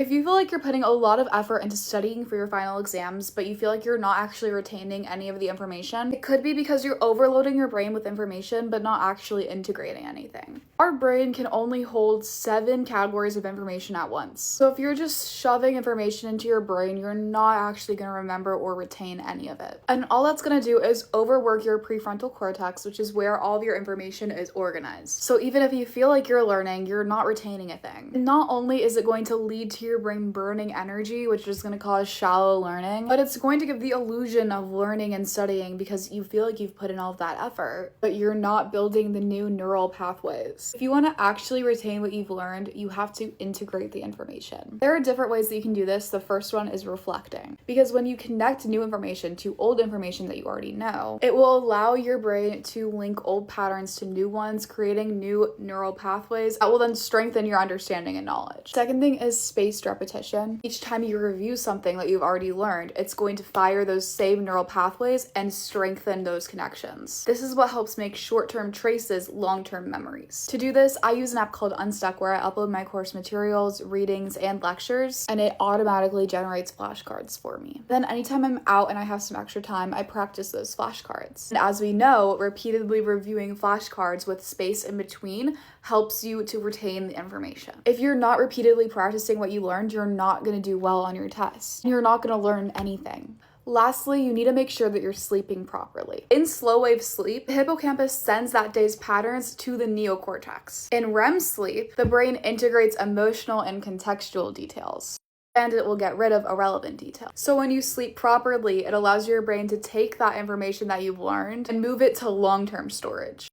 If you feel like you're putting a lot of effort into studying for your final exams, but you feel like you're not actually retaining any of the information, it could be because you're overloading your brain with information, but not actually integrating anything. Our brain can only hold 7 categories of information at once. So if you're just shoving information into your brain, you're not actually going to remember or retain any of it. And all that's going to do is overwork your prefrontal cortex, which is where all of your information is organized. So even if you feel like you're learning, you're not retaining a thing. And not only is it going to lead to your brain burning energy, which is going to cause shallow learning, but it's going to give the illusion of learning and studying because you feel like you've put in all of that effort, but you're not building the new neural pathways. If you want to actually retain what you've learned, you have to integrate the information. There are different ways that you can do this. The first one is reflecting, because when you connect new information to old information that you already know, it will allow your brain to link old patterns to new ones, creating new neural pathways that will then strengthen your understanding and knowledge. Second thing is spaced repetition. Each time you review something that you've already learned, it's going to fire those same neural pathways and strengthen those connections. This is what helps make short-term traces long-term memories. To do this, I use an app called Unstuck where I upload my course materials, readings, and lectures, and it automatically generates flashcards for me. Then anytime I'm out and I have some extra time, I practice those flashcards. And as we know, repeatedly reviewing flashcards with space in between helps you to retain the information. If you're not repeatedly practicing what you learned, you're not going to do well on your tests. You're not going to learn anything. Lastly, you need to make sure that you're sleeping properly. In slow wave sleep, the hippocampus sends that day's patterns to the neocortex. In REM sleep, the brain integrates emotional and contextual details, and it will get rid of irrelevant details. So when you sleep properly, it allows your brain to take that information that you've learned and move it to long-term storage.